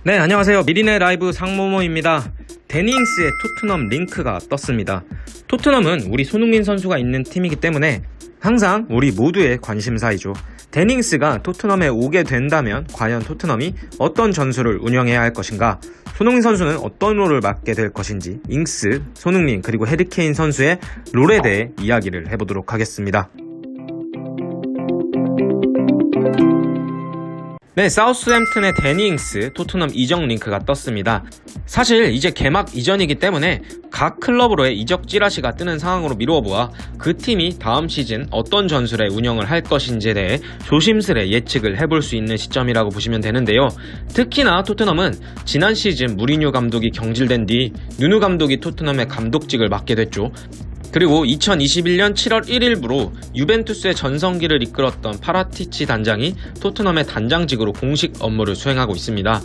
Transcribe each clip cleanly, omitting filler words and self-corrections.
네, 안녕하세요. 미리네 라이브 상모모입니다. 데니잉스의 토트넘 링크가 떴습니다. 토트넘은 우리 손흥민 선수가 있는 팀이기 때문에 항상 우리 모두의 관심사이죠. 데니잉스가 토트넘에 오게 된다면 과연 토트넘이 어떤 전술을 운영해야 할 것인가, 손흥민 선수는 어떤 롤을 맡게 될 것인지, 잉스, 손흥민 그리고 해리케인 선수의 롤에 대해 이야기를 해보도록 하겠습니다. 네, 사우스햄튼의 데니잉스, 토트넘 이적 링크가 떴습니다. 사실 이제 개막 이전이기 때문에 각 클럽으로의 이적 찌라시가 뜨는 상황으로 미루어 보아 그 팀이 다음 시즌 어떤 전술의 운영을 할 것인지에 대해 조심스레 예측을 해볼 수 있는 시점이라고 보시면 되는데요. 특히나 토트넘은 지난 시즌 무리뉴 감독이 경질된 뒤 누누 감독이 토트넘의 감독직을 맡게 됐죠. 그리고 2021년 7월 1일부로 유벤투스의 전성기를 이끌었던 파라티치 단장이 토트넘의 단장직으로 공식 업무를 수행하고 있습니다.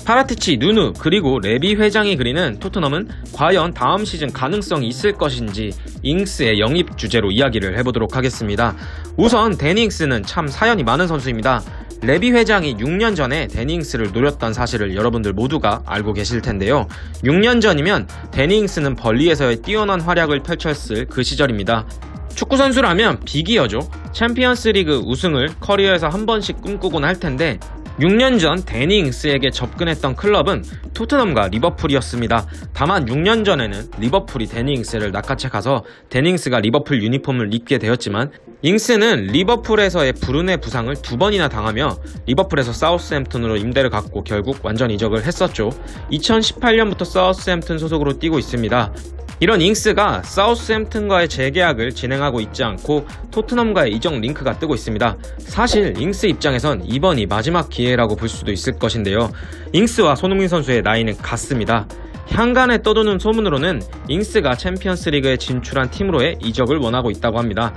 파라티치, 누누, 그리고 레비 회장이 그리는 토트넘은 과연 다음 시즌 가능성이 있을 것인지 잉스의 영입 주제로 이야기를 해보도록 하겠습니다. 우선 데니잉스는 참 사연이 많은 선수입니다. 레비 회장이 6년 전에 데니잉스를 노렸던 사실을 여러분들 모두가 알고 계실 텐데요. 6년 전이면 데니잉스는 벌리에서의 뛰어난 활약을 펼쳤을 그 시절입니다. 축구선수라면 빅이어죠. 챔피언스 리그 우승을 커리어에서 한 번씩 꿈꾸곤 할 텐데 6년 전 데니잉스에게 접근했던 클럽은 토트넘과 리버풀이었습니다. 다만 6년 전에는 리버풀이 데니잉스를 낚아채 가서 데니잉스가 리버풀 유니폼을 입게 되었지만, 잉스는 리버풀에서의 불운의 부상을 2번이나 당하며 리버풀에서 사우스햄튼으로 임대를 갖고 결국 완전 이적을 했었죠. 2018년부터 사우스햄튼 소속으로 뛰고 있습니다. 이런 잉스가 사우스햄튼과의 재계약을 진행하고 있지 않고 토트넘과의 이적 링크가 뜨고 있습니다. 사실 잉스 입장에선 이번이 마지막 기회라고 볼 수도 있을 것인데요. 잉스와 손흥민 선수의 나이는 같습니다. 향간에 떠도는 소문으로는 잉스가 챔피언스 리그에 진출한 팀으로의 이적을 원하고 있다고 합니다.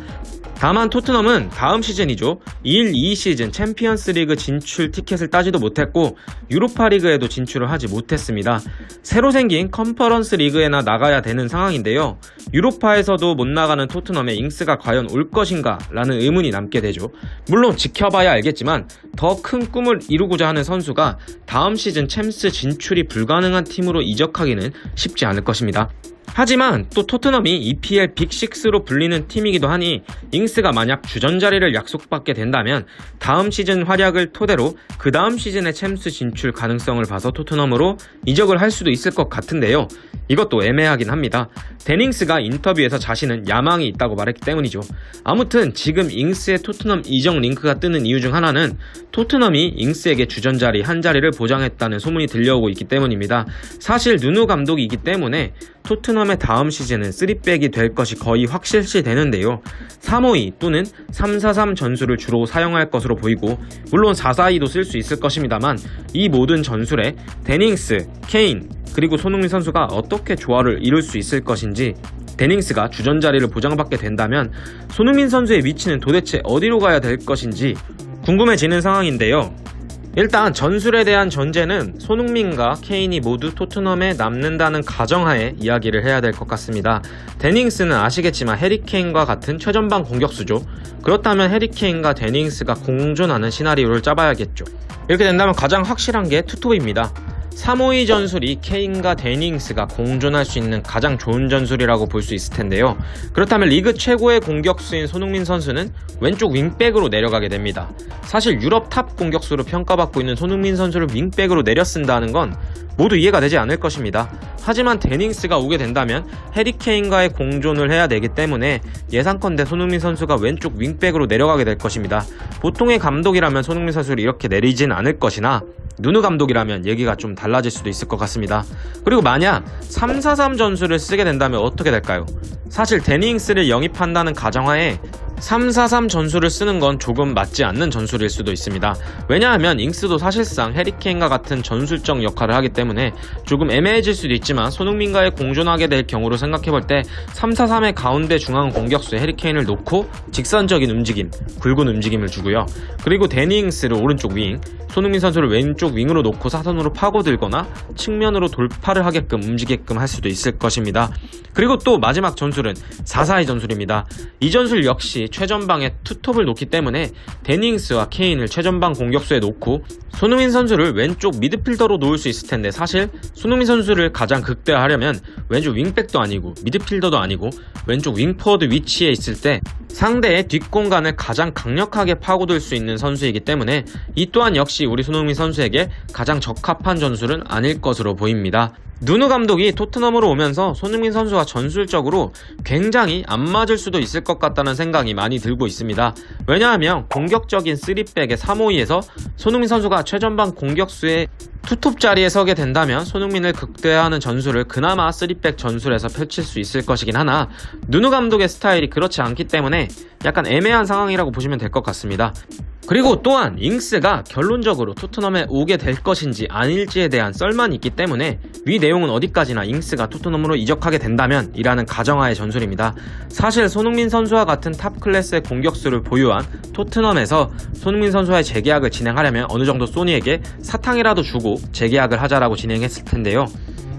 다만 토트넘은 다음 시즌이죠. 1-2 시즌 챔피언스 리그 진출 티켓을 따지도 못했고 유로파 리그에도 진출을 하지 못했습니다. 새로 생긴 컨퍼런스 리그에나 나가야 되는 상황인데요. 유로파에서도 못 나가는 토트넘에 잉스가 과연 올 것인가 라는 의문이 남게 되죠. 물론 지켜봐야 알겠지만 더 큰 꿈을 이루고자 하는 선수가 다음 시즌 챔스 진출이 불가능한 팀으로 이적하기는 쉽지 않을 것입니다. 하지만 또 토트넘이 EPL 빅6로 불리는 팀이기도 하니 잉스가 만약 주전자리를 약속받게 된다면 다음 시즌 활약을 토대로 그 다음 시즌의 챔스 진출 가능성을 봐서 토트넘으로 이적을 할 수도 있을 것 같은데요. 이것도 애매하긴 합니다. 데니잉스가 인터뷰에서 자신은 야망이 있다고 말했기 때문이죠. 아무튼 지금 잉스의 토트넘 이적 링크가 뜨는 이유 중 하나는 토트넘이 잉스에게 주전자리 한 자리를 보장했다는 소문이 들려오고 있기 때문입니다. 사실 누누 감독이기 때문에 토트넘의 다음 시즌은 3백이 될 것이 거의 확실시 되는데요. 3-5-2 또는 3-4-3 전술을 주로 사용할 것으로 보이고, 물론 4-4-2도 쓸 수 있을 것입니다만 이 모든 전술에 데니잉스, 케인, 그리고 손흥민 선수가 어떻게 조화를 이룰 수 있을 것인지, 데니잉스가 주전자리를 보장받게 된다면 손흥민 선수의 위치는 도대체 어디로 가야 될 것인지 궁금해지는 상황인데요. 일단 전술에 대한 전제는 손흥민과 케인이 모두 토트넘에 남는다는 가정하에 이야기를 해야 될 것 같습니다. 데니잉스는 아시겠지만 해리케인과 같은 최전방 공격수죠. 그렇다면 해리케인과 데니잉스가 공존하는 시나리오를 짜봐야겠죠. 이렇게 된다면 가장 확실한 게 투톱입니다. 3-5-2 전술이 케인과 데니잉스가 공존할 수 있는 가장 좋은 전술이라고 볼 수 있을 텐데요. 그렇다면 리그 최고의 공격수인 손흥민 선수는 왼쪽 윙백으로 내려가게 됩니다. 사실 유럽 탑 공격수로 평가받고 있는 손흥민 선수를 윙백으로 내려 쓴다는 건 모두 이해가 되지 않을 것입니다. 하지만 데니잉스가 오게 된다면 해리케인과의 공존을 해야 되기 때문에 예상컨대 손흥민 선수가 왼쪽 윙백으로 내려가게 될 것입니다. 보통의 감독이라면 손흥민 선수를 이렇게 내리진 않을 것이나 누누 감독이라면 얘기가 좀 달라질 수도 있을 것 같습니다. 그리고 만약 3-4-3 전술을 쓰게 된다면 어떻게 될까요? 사실 데니잉스를 영입한다는 가정하에 3-4-3 전술을 쓰는 건 조금 맞지 않는 전술일 수도 있습니다. 왜냐하면 잉스도 사실상 해리케인과 같은 전술적 역할을 하기 때문에 조금 애매해질 수도 있지만 손흥민과의 공존하게 될 경우로 생각해볼 때 3-4-3의 가운데 중앙 공격수에 해리케인을 놓고 직선적인 움직임, 굵은 움직임을 주고요. 그리고 데니잉스를 오른쪽 윙, 손흥민 선수를 왼쪽 윙으로 놓고 사선으로 파고들거나 측면으로 돌파를 하게끔 움직이게끔 할 수도 있을 것입니다. 그리고 또 마지막 전술은 4-4-2 전술입니다. 이 전술 역시 역시 최전방에 투톱을 놓기 때문에 데니 잉스와 케인을 최전방 공격수에 놓고 손흥민 선수를 왼쪽 미드필더로 놓을 수 있을 텐데, 사실 손흥민 선수를 가장 극대화하려면 왼쪽 윙백도 아니고 미드필더도 아니고 왼쪽 윙포워드 위치에 있을 때 상대의 뒷공간을 가장 강력하게 파고들 수 있는 선수이기 때문에 이 또한 역시 우리 손흥민 선수에게 가장 적합한 전술은 아닐 것으로 보입니다. 누누 감독이 토트넘으로 오면서 손흥민 선수와 전술적으로 굉장히 안 맞을 수도 있을 것 같다는 생각이 많이 들고 있습니다. 왜냐하면 공격적인 3백의 3-5-2에서 손흥민 선수가 최전방 공격수의 투톱 자리에 서게 된다면 손흥민을 극대화하는 전술을 그나마 3백 전술에서 펼칠 수 있을 것이긴 하나, 누누 감독의 스타일이 그렇지 않기 때문에 약간 애매한 상황이라고 보시면 될 것 같습니다. 그리고 또한 잉스가 결론적으로 토트넘에 오게 될 것인지 아닐지에 대한 썰만이 있기 때문에 위 내용은 어디까지나 잉스가 토트넘으로 이적하게 된다면 이라는 가정하의 전술입니다. 사실 손흥민 선수와 같은 탑 클래스의 공격수를 보유한 토트넘에서 손흥민 선수와의 재계약을 진행하려면 어느 정도 소니에게 사탕이라도 주고 재계약을 하자라고 진행했을 텐데요.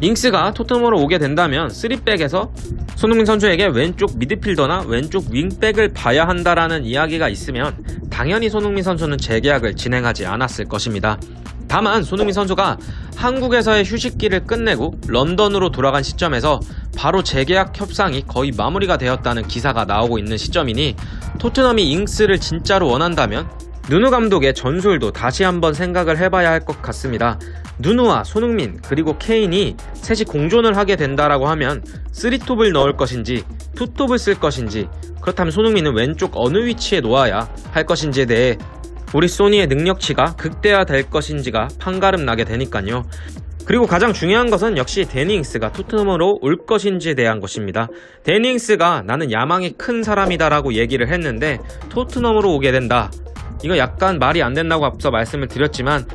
잉스가 토트넘으로 오게 된다면 3백에서 손흥민 선수에게 왼쪽 미드필더나 왼쪽 윙백을 봐야 한다라는 이야기가 있으면 당연히 손흥민 선수는 재계약을 진행하지 않았을 것입니다. 다만 손흥민 선수가 한국에서의 휴식기를 끝내고 런던으로 돌아간 시점에서 바로 재계약 협상이 거의 마무리가 되었다는 기사가 나오고 있는 시점이니 토트넘이 잉스를 진짜로 원한다면 누누 감독의 전술도 다시 한번 생각을 해봐야 할 것 같습니다. 누누와 손흥민 그리고 케인이 셋이 공존을 하게 된다라고 하면 3톱을 넣을 것인지 2톱을 쓸 것인지, 그렇다면 손흥민은 왼쪽 어느 위치에 놓아야 할 것인지에 대해 우리 소니의 능력치가 극대화될 것인지가 판가름 나게 되니까요. 그리고 가장 중요한 것은 역시 데니 잉스가 토트넘으로 올 것인지에 대한 것입니다. 데니 잉스가 나는 야망이 큰 사람이다 라고 얘기를 했는데 토트넘으로 오게 된다, 이거 약간 말이 안 된다고 앞서 말씀을 드렸지만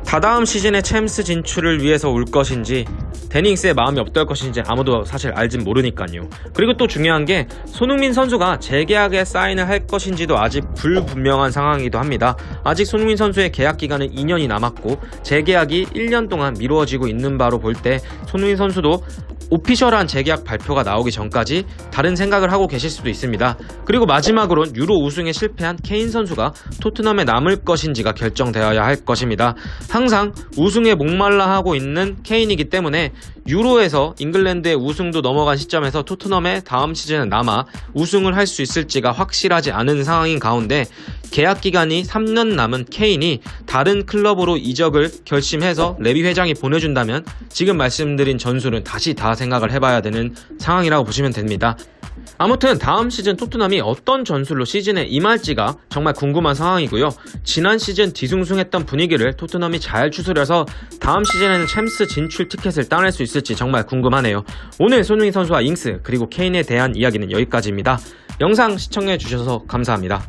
다다음 시즌의 챔스 진출을 위해서 올 것인지 데니 잉스의 마음이 어떨 것인지 아무도 사실 알진 모르니까요. 그리고 또 중요한 게 손흥민 선수가 재계약에 사인을 할 것인지도 아직 불분명한 상황이기도 합니다. 아직 손흥민 선수의 계약 기간은 2년이 남았고 재계약이 1년 동안 미루어지고 있는 바로 볼 때 손흥민 선수도 오피셜한 재계약 발표가 나오기 전까지 다른 생각을 하고 계실 수도 있습니다. 그리고 마지막으로는 유로 우승에 실패한 케인 선수가 토트넘에 남을 것인지가 결정되어야 할 것입니다. 항상 우승에 목말라 하고 있는 케인이기 때문에 유로에서 잉글랜드의 우승도 넘어간 시점에서 토트넘에 다음 시즌에 남아 우승을 할 수 있을지가 확실하지 않은 상황인 가운데 계약 기간이 3년 남은 케인이 다른 클럽으로 이적을 결심해서 레비 회장이 보내준다면 지금 말씀드린 전술은 다시 다 생각을 해봐야 되는 상황이라고 보시면 됩니다. 아무튼 다음 시즌 토트넘이 어떤 전술로 시즌에 임할지가 정말 궁금한 상황이고요. 지난 시즌 뒤숭숭했던 분위기를 토트넘이 잘 추스려서 다음 시즌에는 챔스 진출 티켓을 따낼 수 있을지 정말 궁금하네요. 오늘 손흥민 선수와 잉스 그리고 케인에 대한 이야기는 여기까지입니다. 영상 시청해주셔서 감사합니다.